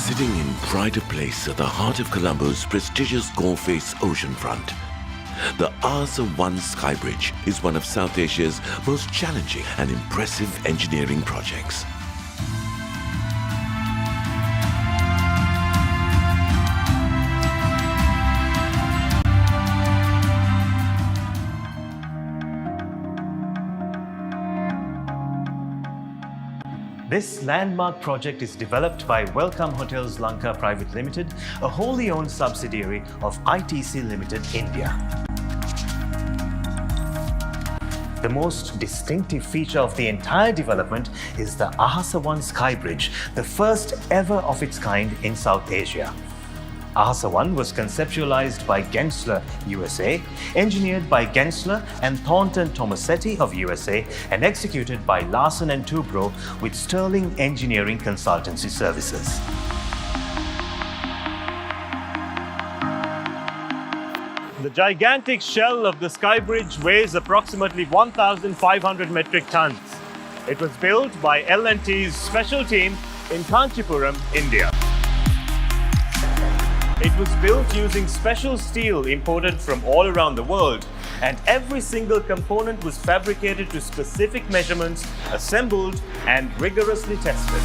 Sitting in pride of place at the heart of Colombo's prestigious Gore-Face oceanfront, the Ahasa One Sky Bridge is one of South Asia's most challenging and impressive engineering projects. This landmark project is developed by Welcome Hotels Lanka Private Limited, a wholly owned subsidiary of ITC Limited India. The most distinctive feature of the entire development is the Ahasa One Sky Bridge, the first ever of its kind in South Asia. Ahasa One was conceptualized by Gensler, USA, engineered by Gensler and Thornton Tomasetti of USA, and executed by Larsen & Toubro with Sterling Engineering Consultancy Services. The gigantic shell of the Sky Bridge weighs approximately 1,500 metric tons. It was built by L&T's special team in Kanchipuram, India. It was built using special steel imported from all around the world, and every single component was fabricated to specific measurements, assembled, and rigorously tested.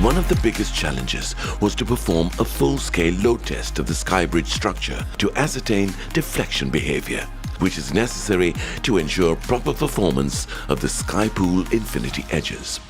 One of the biggest challenges was to perform a full-scale load test of the Sky Bridge structure to ascertain deflection behavior, which is necessary to ensure proper performance of the Sky Pool infinity edges.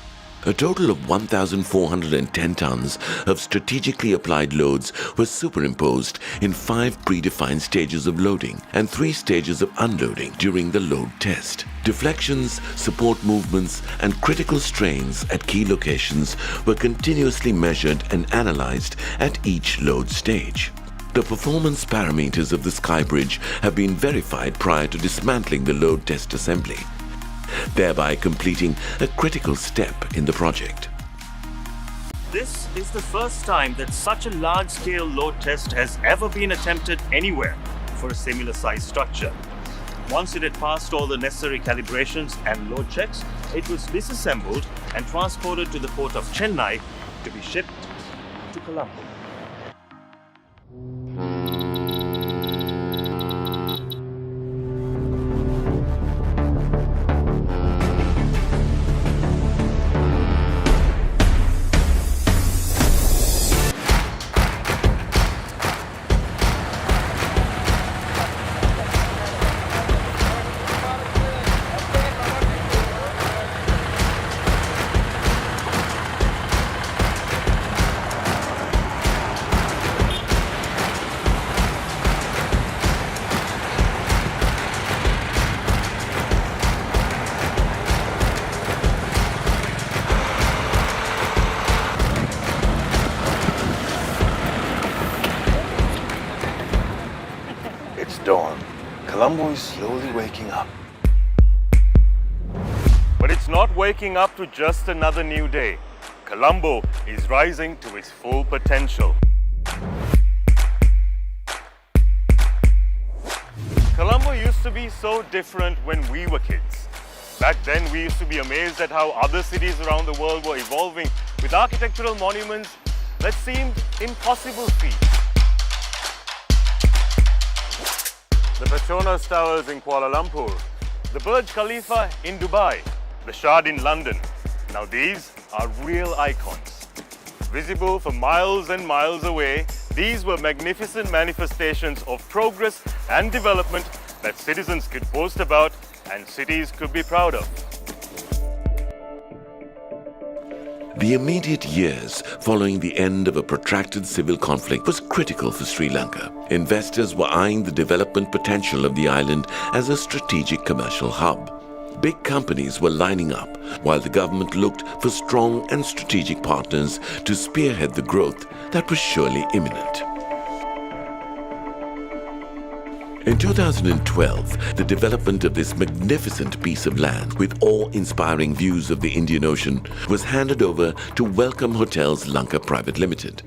A total of 1,410 tons of strategically applied loads were superimposed in 5 predefined stages of loading and 3 stages of unloading during the load test. Deflections, support movements, and critical strains at key locations were continuously measured and analyzed at each load stage. The performance parameters of the Sky Bridge have been verified prior to dismantling the load test assembly, thereby completing a critical step in the project. This is the first time that such a large-scale load test has ever been attempted anywhere for a similar size structure. Once it had passed all the necessary calibrations and load checks, it was disassembled and transported to the port of Chennai to be shipped to Colombo. It's dawn. Colombo is slowly waking up. But it's not waking up to just another new day. Colombo is rising to its full potential. Colombo used to be so different when we were kids. Back then, we used to be amazed at how other cities around the world were evolving with architectural monuments that seemed impossible feats. The Petronas Towers in Kuala Lumpur, the Burj Khalifa in Dubai, the Shard in London. Now these are real icons. Visible for miles and miles away, these were magnificent manifestations of progress and development that citizens could boast about and cities could be proud of. The immediate years following the end of a protracted civil conflict was critical for Sri Lanka. Investors were eyeing the development potential of the island as a strategic commercial hub. Big companies were lining up while the government looked for strong and strategic partners to spearhead the growth that was surely imminent. In 2012, the development of this magnificent piece of land with awe-inspiring views of the Indian Ocean was handed over to Welcome Hotels Lanka Private Limited.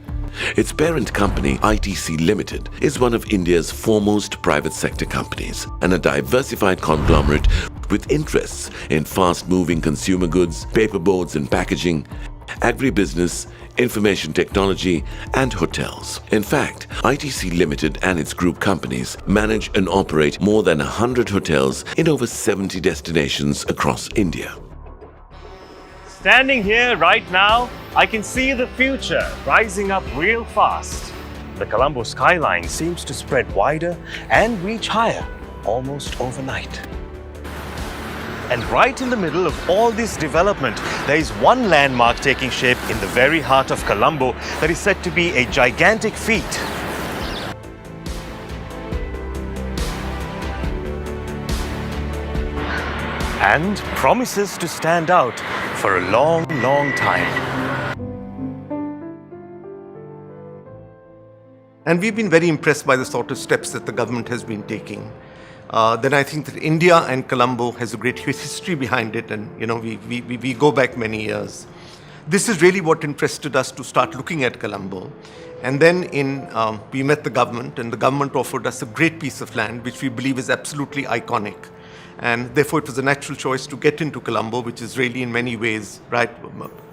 Its parent company, ITC Limited, is one of India's foremost private sector companies and a diversified conglomerate with interests in fast-moving consumer goods, paperboards and packaging, agribusiness, information technology, and hotels. In fact, ITC Limited and its group companies manage and operate more than 100 hotels in over 70 destinations across India. Standing here right now, I can see the future rising up real fast. The Colombo skyline seems to spread wider and reach higher almost overnight. And right in the middle of all this development, there is one landmark taking shape in the very heart of Colombo that is said to be a gigantic feat. And promises to stand out for a long, long time. And we've been very impressed by the sort of steps that the government has been taking. Then I think that India and Colombo has a great history behind it, and we go back many years. This is really what interested us to start looking at Colombo. And then we met the government, and the government offered us a great piece of land, which we believe is absolutely iconic. And therefore, it was a natural choice to get into Colombo, which is really in many ways, right,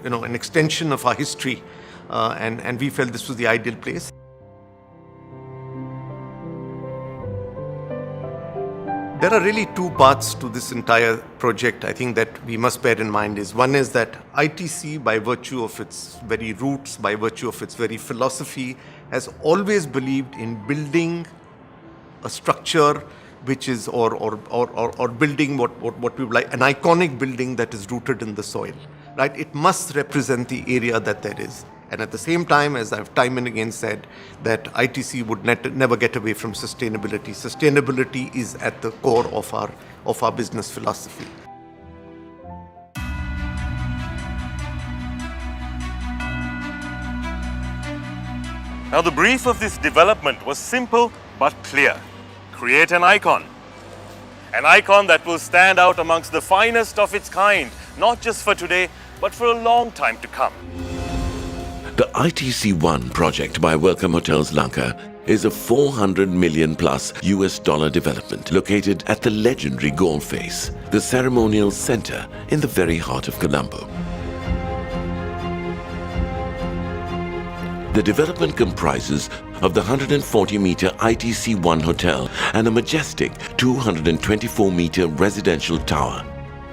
an extension of our history. And we felt this was the ideal place. There are really two parts to this entire project, I think, that we must bear in mind. One is that ITC, by virtue of its very roots, by virtue of its very philosophy, has always believed in building a structure which is, or building what we would like, an iconic building that is rooted in the soil, right? It must represent the area that there is. And at the same time, as I've time and again said, that ITC would never get away from sustainability. Sustainability is at the core of our business philosophy. Now, the brief of this development was simple but clear. Create an icon that will stand out amongst the finest of its kind, not just for today, but for a long time to come. The ITC-1 project by Welcome Hotels Lanka is a $400 million plus US dollar development located at the legendary Gold Face, the ceremonial center in the very heart of Colombo. The development comprises of the 140-meter ITC-1 hotel and a majestic 224-meter residential tower,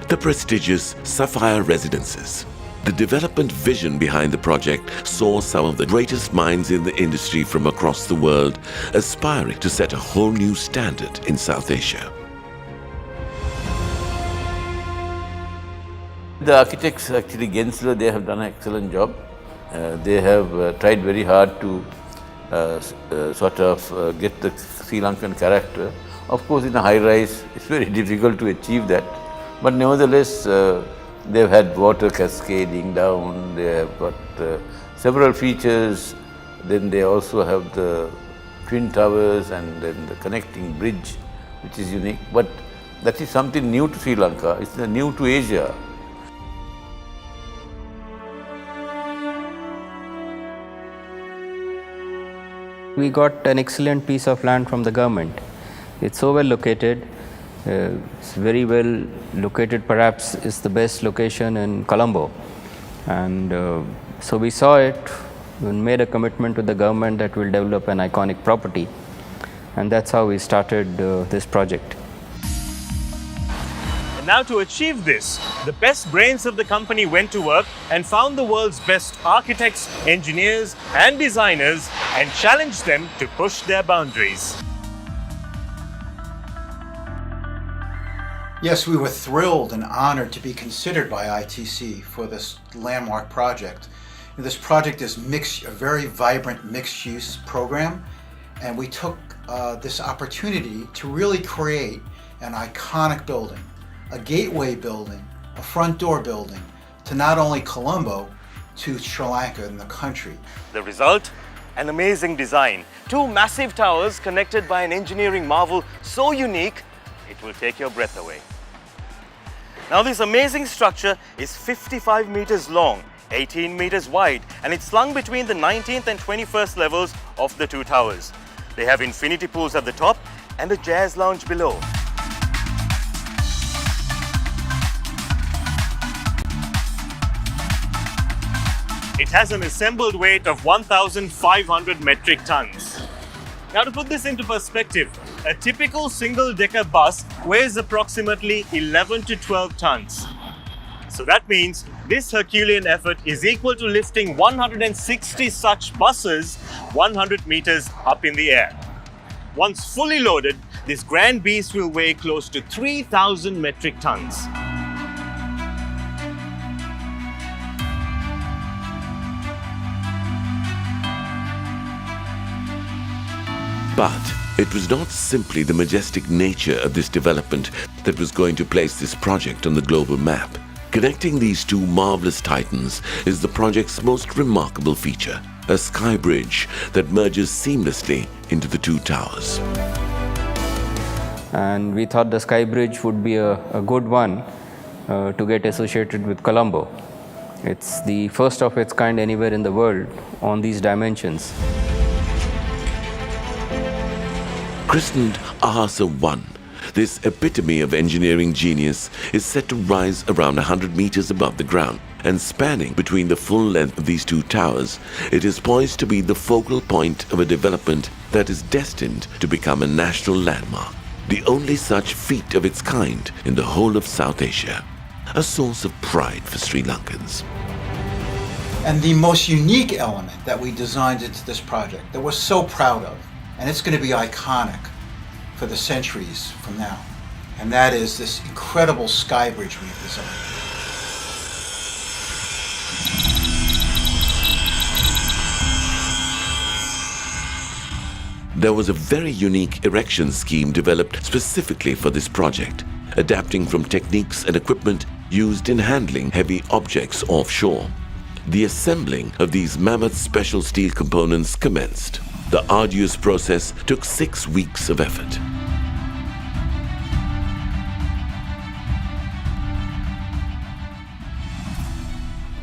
the prestigious Sapphire Residences. The development vision behind the project saw some of the greatest minds in the industry from across the world aspiring to set a whole new standard in South Asia. The architects, actually Gensler, they have done an excellent job. They have tried very hard to get the Sri Lankan character. Of course, in a high-rise, it's very difficult to achieve that. But nevertheless, they've had water cascading down, they have got several features, then they also have the twin towers and then the connecting bridge, which is unique. But that is something new to Sri Lanka, it's new to Asia. We got an excellent piece of land from the government. It's so well located. It's very well located, perhaps is the best location in Colombo. And so we saw it and made a commitment to the government that we'll develop an iconic property. And that's how we started this project. And now, to achieve this, the best brains of the company went to work and found the world's best architects, engineers, and designers and challenged them to push their boundaries. Yes, we were thrilled and honored to be considered by ITC for this landmark project. This project is a very vibrant mixed-use program, and we took this opportunity to really create an iconic building, a gateway building, a front door building to not only Colombo, to Sri Lanka and the country. The result? An amazing design. Two massive towers connected by an engineering marvel so unique, it will take your breath away. Now, this amazing structure is 55 meters long, 18 meters wide, and it's slung between the 19th and 21st levels of the two towers. They have infinity pools at the top and a jazz lounge below. It has an assembled weight of 1,500 metric tons. Now, to put this into perspective, a typical single-decker bus weighs approximately 11 to 12 tons. So that means this Herculean effort is equal to lifting 160 such buses 100 meters up in the air. Once fully loaded, this grand beast will weigh close to 3,000 metric tons. But it was not simply the majestic nature of this development that was going to place this project on the global map. Connecting these two marvelous titans is the project's most remarkable feature, a sky bridge that merges seamlessly into the two towers. And we thought the sky bridge would be a good one to get associated with Colombo. It's the first of its kind anywhere in the world on these dimensions. Christened Ahasa One, this epitome of engineering genius is set to rise around 100 meters above the ground, and spanning between the full length of these two towers, it is poised to be the focal point of a development that is destined to become a national landmark, the only such feat of its kind in the whole of South Asia, a source of pride for Sri Lankans. And the most unique element that we designed into this project that we're so proud of, and it's going to be iconic for the centuries from now, and that is this incredible sky bridge we've designed. There was a very unique erection scheme developed specifically for this project, adapting from techniques and equipment used in handling heavy objects offshore. The assembling of these mammoth special steel components commenced. The arduous process took 6 weeks of effort.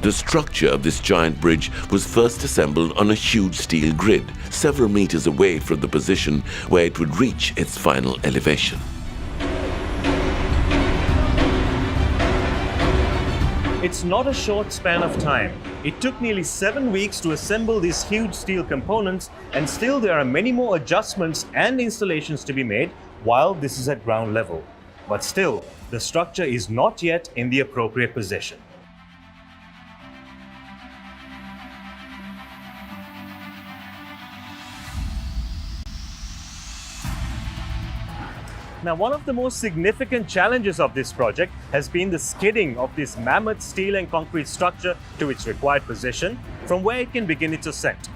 The structure of this giant bridge was first assembled on a huge steel grid, several meters away from the position where it would reach its final elevation. It's not a short span of time. It took nearly 7 weeks to assemble these huge steel components, and still there are many more adjustments and installations to be made while this is at ground level. But still, the structure is not yet in the appropriate position. Now, one of the most significant challenges of this project has been the skidding of this mammoth steel and concrete structure to its required position from where it can begin its ascent.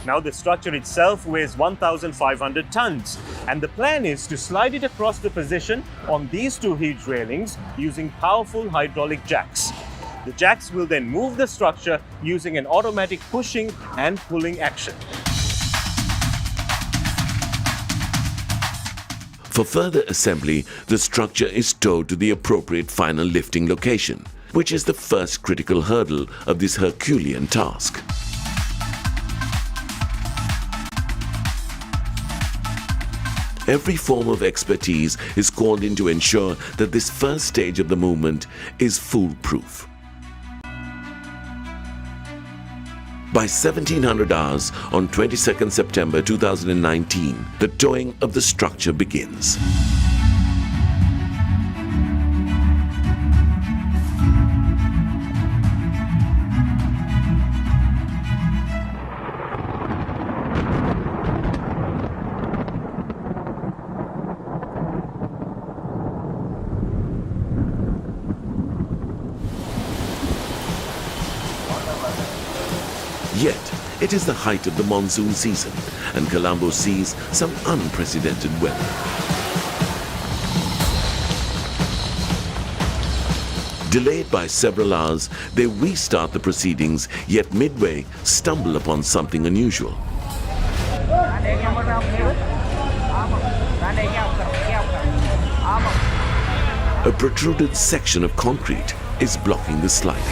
Now, the structure itself weighs 1,500 tons, and the plan is to slide it across the position on these two huge railings using powerful hydraulic jacks. The jacks will then move the structure using an automatic pushing and pulling action. For further assembly, the structure is towed to the appropriate final lifting location, which is the first critical hurdle of this Herculean task. Every form of expertise is called in to ensure that this first stage of the movement is foolproof. By 1700 hours on 22nd September 2019, the towing of the structure begins. Yet, it is the height of the monsoon season, and Colombo sees some unprecedented weather. Delayed by several hours, they restart the proceedings, yet midway stumble upon something unusual. A protruded section of concrete is blocking the sliding.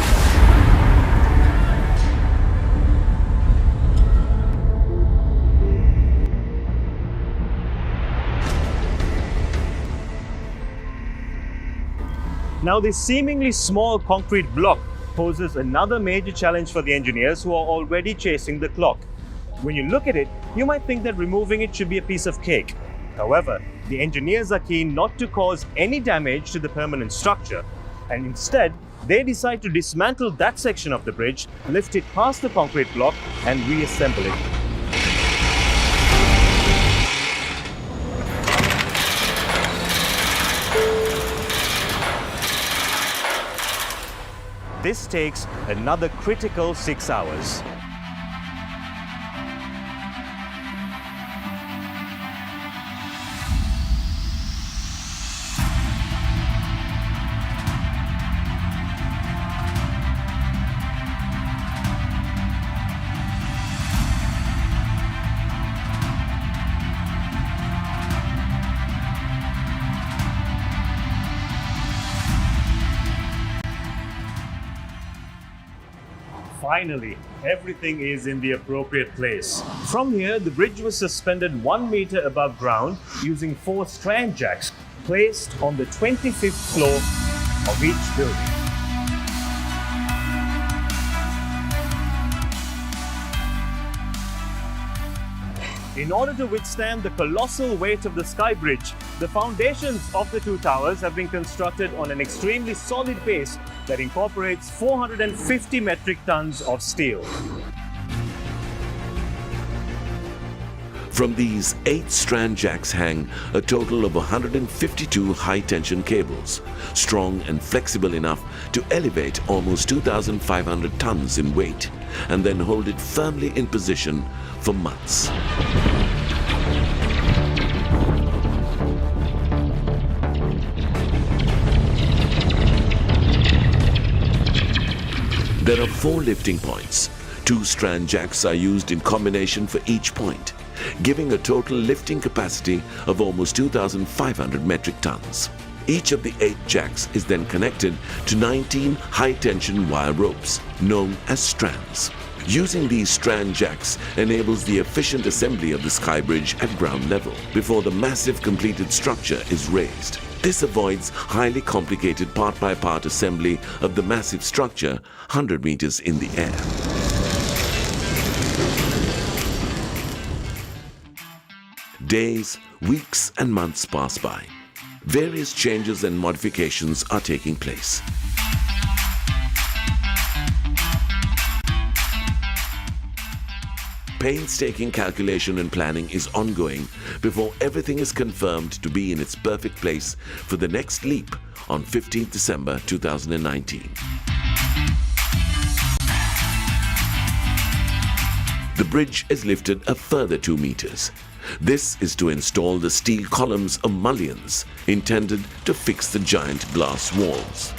Now, this seemingly small concrete block poses another major challenge for the engineers who are already chasing the clock. When you look at it, you might think that removing it should be a piece of cake. However, the engineers are keen not to cause any damage to the permanent structure, and instead, they decide to dismantle that section of the bridge, lift it past the concrete block, and reassemble it. This takes another critical 6 hours. Finally, everything is in the appropriate place. From here, the bridge was suspended 1 meter above ground using 4 strand jacks placed on the 25th floor of each building. In order to withstand the colossal weight of the Sky Bridge, the foundations of the 2 towers have been constructed on an extremely solid base that incorporates 450 metric tons of steel. From these 8 strand jacks hang a total of 152 high-tension cables, strong and flexible enough to elevate almost 2,500 tons in weight and then hold it firmly in position for months. There are 4 lifting points. 2 strand jacks are used in combination for each point, giving a total lifting capacity of almost 2,500 metric tons. Each of the 8 jacks is then connected to 19 high-tension wire ropes, known as strands. Using these strand jacks enables the efficient assembly of the Sky Bridge at ground level before the massive completed structure is raised. This avoids highly complicated part-by-part assembly of the massive structure 100 meters in the air. Days, weeks, and months pass by. Various changes and modifications are taking place. Painstaking calculation and planning is ongoing before everything is confirmed to be in its perfect place for the next leap on 15th December 2019. The bridge is lifted a further 2 meters. This is to install the steel columns or mullions intended to fix the giant glass walls.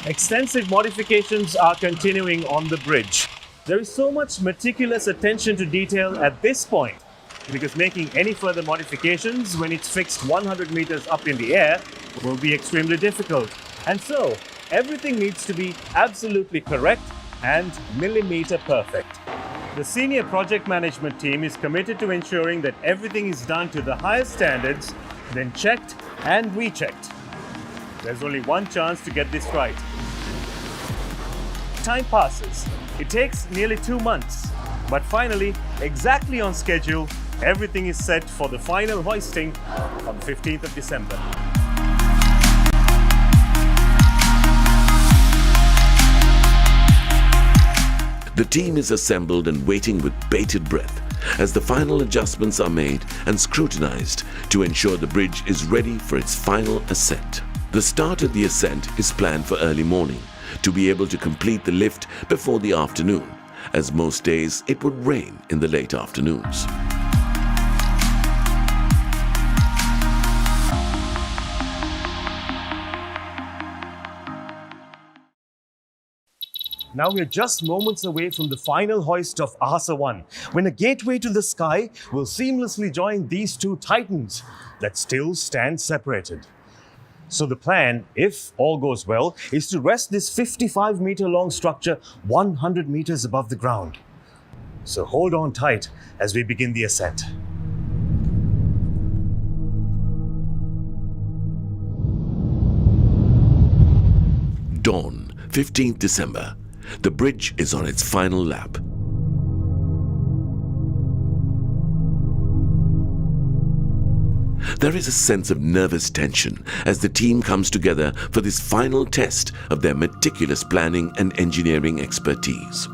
Extensive modifications are continuing on the bridge. There is so much meticulous attention to detail at this point because making any further modifications when it's fixed 100 meters up in the air will be extremely difficult. And so, everything needs to be absolutely correct and millimeter perfect. The senior project management team is committed to ensuring that everything is done to the highest standards, then checked and rechecked. There's only one chance to get this right. Time passes. It takes nearly 2 months. But finally, exactly on schedule, everything is set for the final hoisting on 15th of December. The team is assembled and waiting with bated breath as the final adjustments are made and scrutinized to ensure the bridge is ready for its final ascent. The start of the ascent is planned for early morning to be able to complete the lift before the afternoon, as most days it would rain in the late afternoons. Now we're just moments away from the final hoist of Ahasa One, when a gateway to the sky will seamlessly join these 2 titans that still stand separated. So the plan, if all goes well, is to rest this 55-meter long structure 100 meters above the ground. So hold on tight as we begin the ascent. Dawn, 15th December. The bridge is on its final lap. There is a sense of nervous tension as the team comes together for this final test of their meticulous planning and engineering expertise.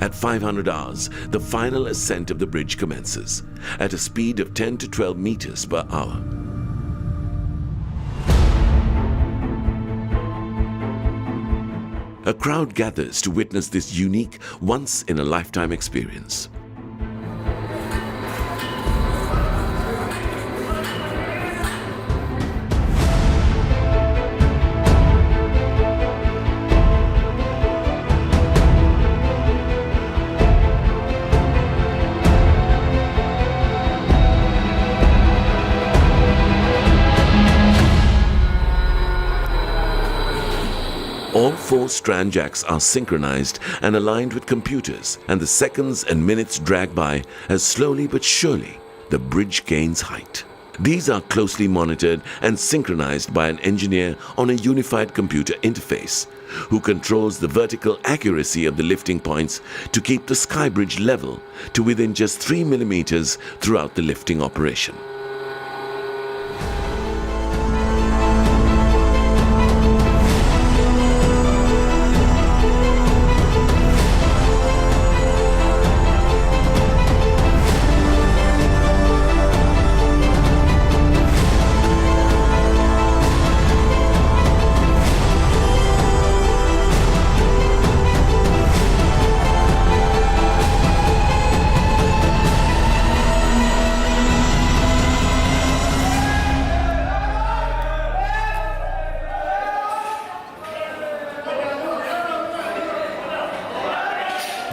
At 500 hours, the final ascent of the bridge commences at a speed of 10 to 12 meters per hour. A crowd gathers to witness this unique, once-in-a-lifetime experience. All 4 strand jacks are synchronized and aligned with computers, and the seconds and minutes drag by as slowly but surely the bridge gains height. These are closely monitored and synchronized by an engineer on a unified computer interface who controls the vertical accuracy of the lifting points to keep the sky bridge level to within just 3 millimeters throughout the lifting operation.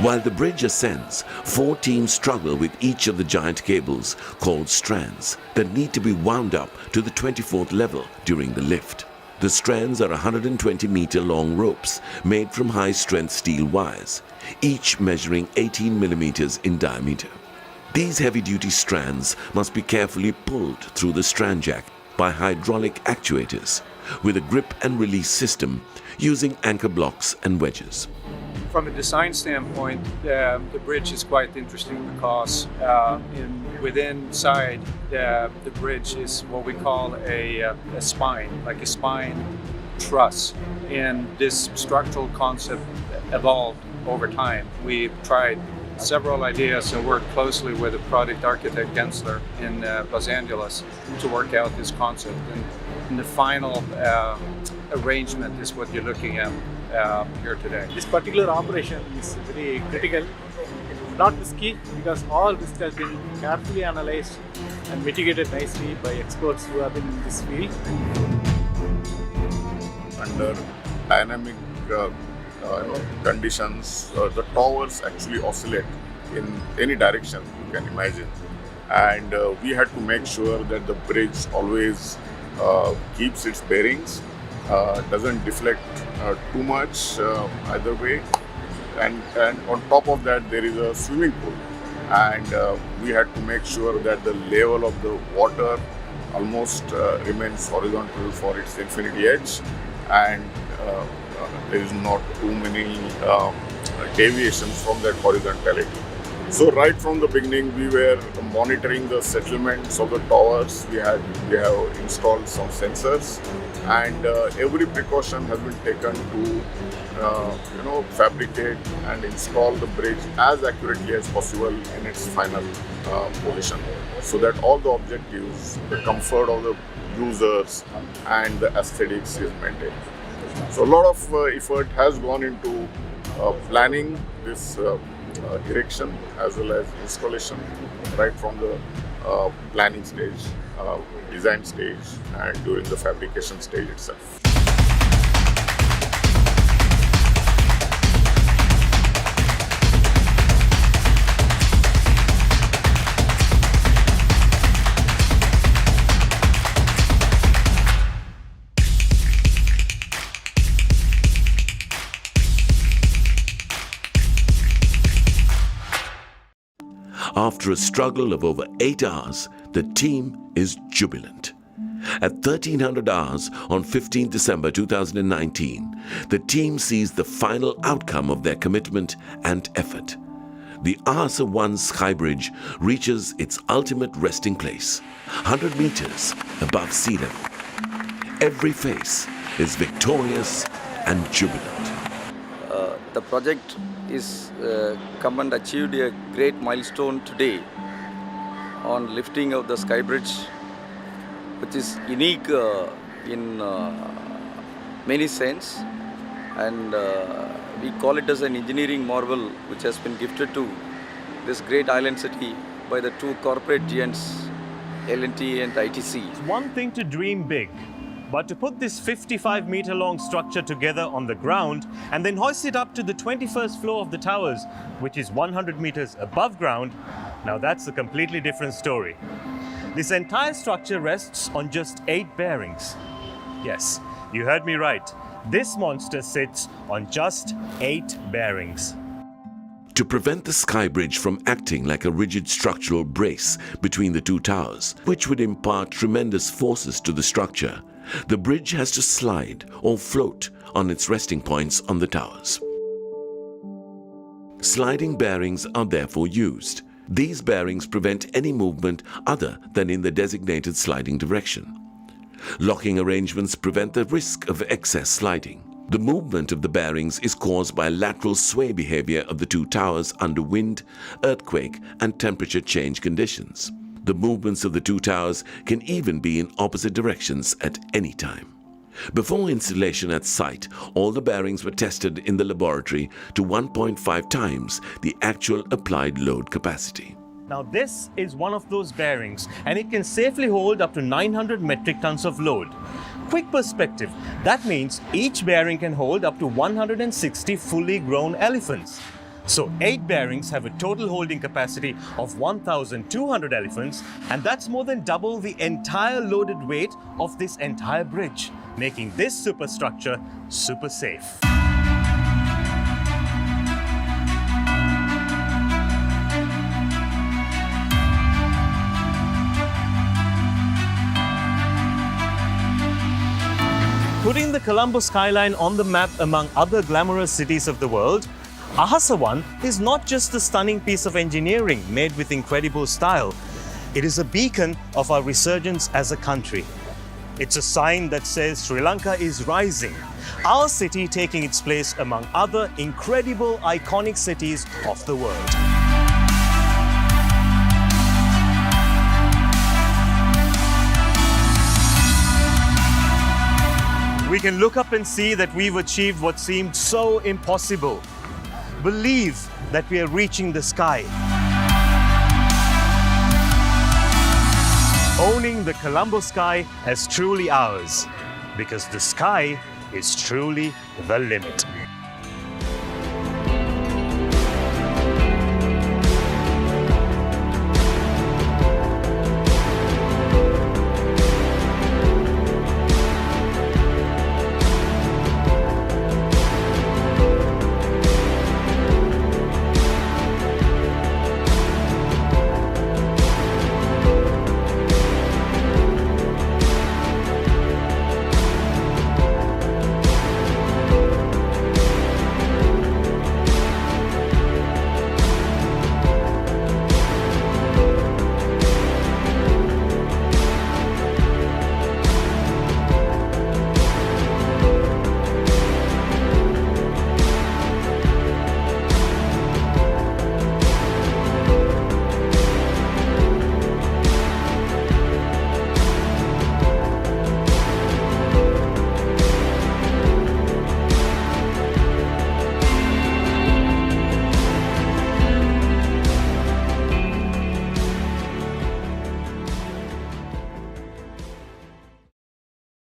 While the bridge ascends, 4 teams struggle with each of the giant cables, called strands, that need to be wound up to the 24th level during the lift. The strands are 120-meter long ropes made from high-strength steel wires, each measuring 18 millimeters in diameter. These heavy-duty strands must be carefully pulled through the strand jack by hydraulic actuators with a grip and release system using anchor blocks and wedges. From a design standpoint, the bridge is quite interesting because within inside the bridge is what we call a spine, like a spine truss. And this structural concept evolved over time. We tried several ideas and worked closely with the product architect Gensler in Los Angeles to work out this concept. And the final arrangement is what you're looking at here today. This particular operation is very critical, not risky, because all risk has been carefully analyzed and mitigated nicely by experts who have been in this field. Under dynamic conditions, the towers actually oscillate in any direction you can imagine, and we had to make sure that the bridge always keeps its bearings, doesn't deflect too much either way, and on top of that there is a swimming pool, and we had to make sure that the level of the water almost remains horizontal for its infinity edge, and there is not too many deviations from that horizontality. So right from the beginning, we were monitoring the settlements of the towers. We have installed some sensors, and every precaution has been taken to fabricate and install the bridge as accurately as possible in its final position, so that all the objectives, the comfort of the users and the aesthetics is maintained. So a lot of effort has gone into planning this erection as well as installation, right from the planning stage, design stage, and during the fabrication stage itself. After a struggle of over 8 hours, the team is jubilant. At 1300 hours on 15 December 2019, the team sees the final outcome of their commitment and effort. The Ahasa One Sky Bridge reaches its ultimate resting place, 100 meters above sea level. Every face is victorious and jubilant. The project is come and achieved a great milestone today on lifting of the Sky Bridge, which is unique in many sense, and we call it as an engineering marvel which has been gifted to this great island city by the two corporate giants, L&T and ITC. It's one thing to dream big, but to put this 55-meter-long structure together on the ground and then hoist it up to the 21st floor of the towers, which is 100 meters above ground, now that's a completely different story. This entire structure rests on just 8 bearings. Yes, you heard me right. This monster sits on just 8 bearings. To prevent the Sky Bridge from acting like a rigid structural brace between the two towers, which would impart tremendous forces to the structure, the bridge has to slide or float on its resting points on the towers. Sliding bearings are therefore used. These bearings prevent any movement other than in the designated sliding direction. Locking arrangements prevent the risk of excess sliding. The movement of the bearings is caused by lateral sway behavior of the two towers under wind, earthquake, and temperature change conditions. The movements of the two towers can even be in opposite directions at any time. Before installation at site, all the bearings were tested in the laboratory to 1.5 times the actual applied load capacity. Now this is one of those bearings, and it can safely hold up to 900 metric tons of load. Quick perspective, that means each bearing can hold up to 160 fully grown elephants. So 8 bearings have a total holding capacity of 1,200 elephants, and that's more than double the entire loaded weight of this entire bridge, making this superstructure super safe. Putting the Colombo skyline on the map among other glamorous cities of the world, Ahasa One is not just a stunning piece of engineering made with incredible style. It is a beacon of our resurgence as a country. It's a sign that says Sri Lanka is rising, our city taking its place among other incredible, iconic cities of the world. We can look up and see that we've achieved what seemed so impossible. Believe that we are reaching the sky. Owning the Colombo sky as truly ours, because the sky is truly the limit.